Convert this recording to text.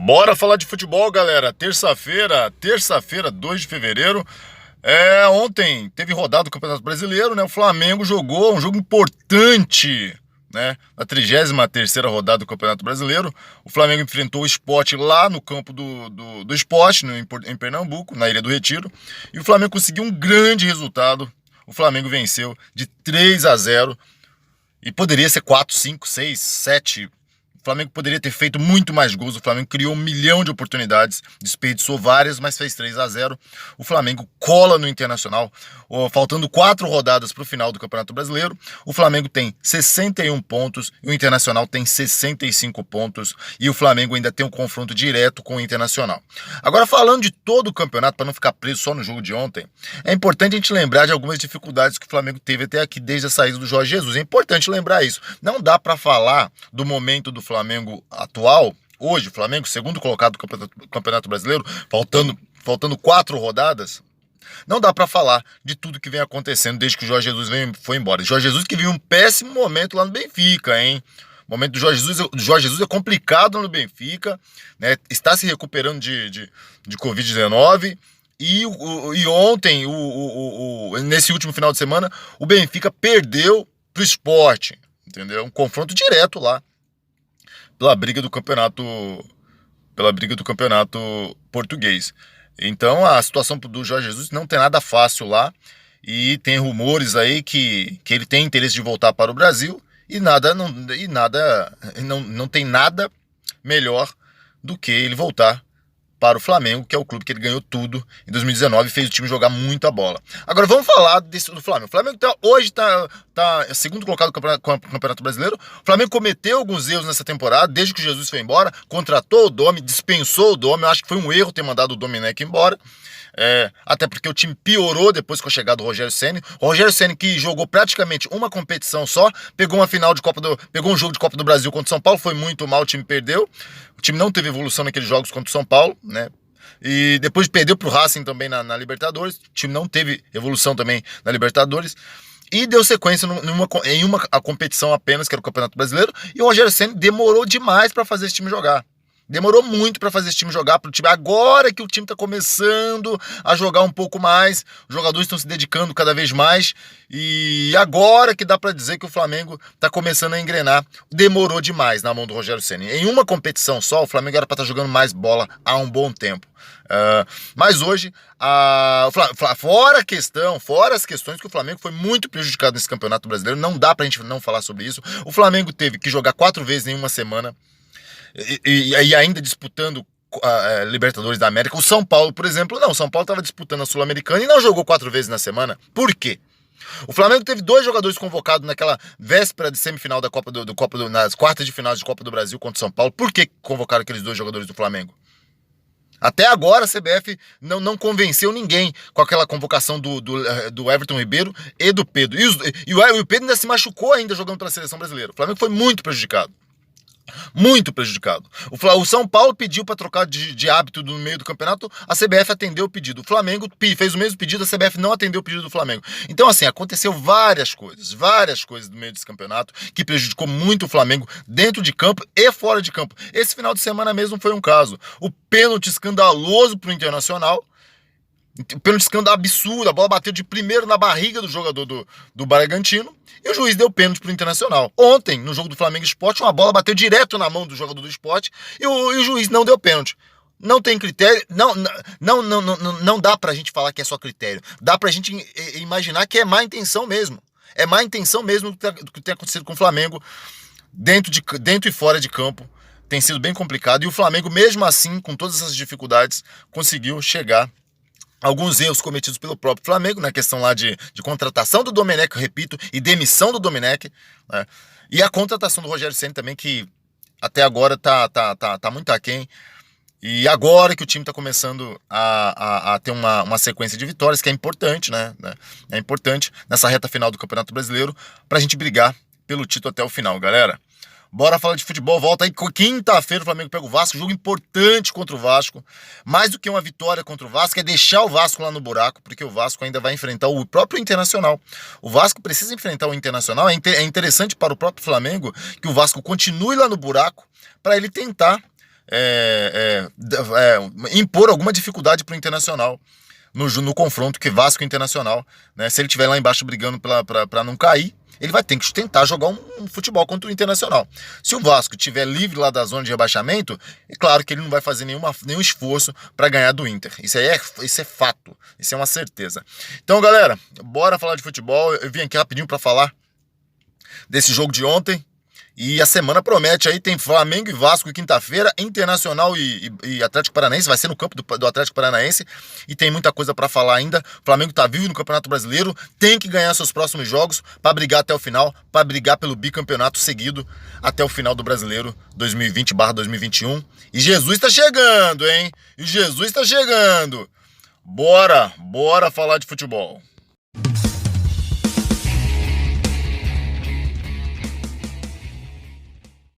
Bora falar de futebol, galera. Terça-feira, 2 de fevereiro. Ontem teve rodada do Campeonato Brasileiro, né? O Flamengo jogou um jogo importante, né? Na 33ª rodada do Campeonato Brasileiro. O Flamengo enfrentou o Sport lá no campo do Sport, em Pernambuco, na Ilha do Retiro. E o Flamengo conseguiu um grande resultado. O Flamengo venceu de 3-0. E poderia ser 4, 5, 6, 7. O Flamengo poderia ter feito muito mais gols. O Flamengo criou 1 milhão de oportunidades, desperdiçou várias, mas fez 3-0. O Flamengo cola no Internacional. Faltando 4 rodadas para o final do Campeonato Brasileiro, o Flamengo tem 61 pontos e o Internacional tem 65 pontos. E o Flamengo ainda tem um confronto direto com o Internacional. Agora, falando de todo o campeonato, para não ficar preso só no jogo de ontem, é importante a gente lembrar de algumas dificuldades que o Flamengo teve até aqui desde a saída do Jorge Jesus. É importante lembrar isso. Não dá para falar do momento do Flamengo atual, hoje, o Flamengo, segundo colocado do Campeonato Brasileiro, faltando 4 rodadas, não dá para falar de tudo que vem acontecendo desde que o Jorge Jesus foi embora. Jorge Jesus que vive um péssimo momento lá no Benfica, hein? O momento do Jorge Jesus é complicado no Benfica, né? Está se recuperando de Covid-19. E ontem, nesse último final de semana, o Benfica perdeu pro Sport, entendeu? Um confronto direto lá pela briga do campeonato português. Então a situação do Jorge Jesus não tem nada fácil lá, e tem rumores aí que ele tem interesse de voltar para o Brasil, e não tem nada melhor do que ele voltar para o Flamengo, que é o clube que ele ganhou tudo em 2019 e fez o time jogar muita bola. Agora vamos falar do Flamengo. O Flamengo hoje está segundo colocado no Campeonato Brasileiro. O Flamengo cometeu alguns erros nessa temporada, desde que o Jesus foi embora, contratou o Domi, dispensou o Domi. Eu acho que foi um erro ter mandado o Domenech embora. Até porque o time piorou depois com a chegada do Rogério Ceni. O Rogério Ceni, que jogou praticamente uma competição só, pegou um jogo de Copa do Brasil contra o São Paulo, foi muito mal, o time perdeu. O time não teve evolução naqueles jogos contra o São Paulo, né? E depois perdeu pro Racing também na Libertadores. O time não teve evolução também na Libertadores. E deu sequência em uma competição apenas, que era o Campeonato Brasileiro. E o Rogério Ceni demorou demais para fazer esse time jogar. Demorou muito para fazer esse time jogar, pro time. Agora que o time está começando a jogar um pouco mais, os jogadores estão se dedicando cada vez mais, e agora que dá para dizer que o Flamengo está começando a engrenar. Demorou demais na mão do Rogério Ceni. Em uma competição só, o Flamengo era para estar jogando mais bola há um bom tempo. Mas hoje, fora as questões que o Flamengo foi muito prejudicado nesse Campeonato Brasileiro, não dá pra gente não falar sobre isso. O Flamengo teve que jogar 4 vezes em uma semana, e ainda disputando a Libertadores da América. O São Paulo, por exemplo, não. O São Paulo estava disputando a Sul-Americana e não jogou 4 vezes na semana. Por quê? O Flamengo teve 2 jogadores convocados naquela véspera de semifinal da nas quartas de final de Copa do Brasil contra o São Paulo. Por que convocaram aqueles 2 jogadores do Flamengo? Até agora a CBF não convenceu ninguém com aquela convocação do Everton Ribeiro e do Pedro. E o Pedro ainda se machucou ainda jogando pela seleção brasileira. O Flamengo foi muito prejudicado. Muito prejudicado. O São Paulo pediu para trocar de hábito no meio do campeonato, a CBF atendeu o pedido. O Flamengo fez o mesmo pedido, a CBF não atendeu o pedido do Flamengo. Então, assim, aconteceu várias coisas no meio desse campeonato que prejudicou muito o Flamengo dentro de campo e fora de campo. Esse final de semana mesmo foi um caso. O pênalti escandaloso pro Internacional. O pênalti escândalo absurdo, a bola bateu de primeiro na barriga do jogador do Bragantino, e o juiz deu pênalti pro Internacional. Ontem, no jogo do Flamengo Sport, uma bola bateu direto na mão do jogador do Sport, e o juiz não deu pênalti. Não tem critério, não dá pra gente falar que é só critério, dá pra gente imaginar que é má intenção mesmo. É má intenção mesmo do que tem acontecido com o Flamengo dentro e fora de campo. Tem sido bem complicado, e o Flamengo, mesmo assim, com todas essas dificuldades, conseguiu chegar. Alguns erros cometidos pelo próprio Flamengo, na questão lá de contratação do Domenech, eu repito, e demissão do Domenech, né? E a contratação do Rogério Ceni também, que até agora tá muito aquém. E agora que o time está começando a ter uma sequência de vitórias, que é importante, né? É importante nessa reta final do Campeonato Brasileiro, pra gente brigar pelo título até o final, galera. Bora falar de futebol, volta aí, quinta-feira o Flamengo pega o Vasco, jogo importante contra o Vasco, mais do que uma vitória contra o Vasco, é deixar o Vasco lá no buraco, porque o Vasco ainda vai enfrentar o próprio Internacional. O Vasco precisa enfrentar o Internacional, é interessante para o próprio Flamengo que o Vasco continue lá no buraco, para ele tentar impor alguma dificuldade para o Internacional no confronto que Vasco e Internacional, né? Se ele estiver lá embaixo brigando para não cair, ele vai ter que tentar jogar um futebol contra o Internacional. Se o Vasco estiver livre lá da zona de rebaixamento, é claro que ele não vai fazer nenhum esforço para ganhar do Inter. Isso é fato, isso é uma certeza. Então, galera, bora falar de futebol. Eu vim aqui rapidinho para falar desse jogo de ontem. E a semana promete aí, tem Flamengo e Vasco quinta-feira, Internacional e Atlético Paranaense, vai ser no campo do Atlético Paranaense, e tem muita coisa para falar ainda. O Flamengo tá vivo no Campeonato Brasileiro, tem que ganhar seus próximos jogos para brigar até o final, para brigar pelo bicampeonato seguido até o final do Brasileiro 2020/2021. E Jesus tá chegando, hein? E Jesus tá chegando. Bora falar de futebol.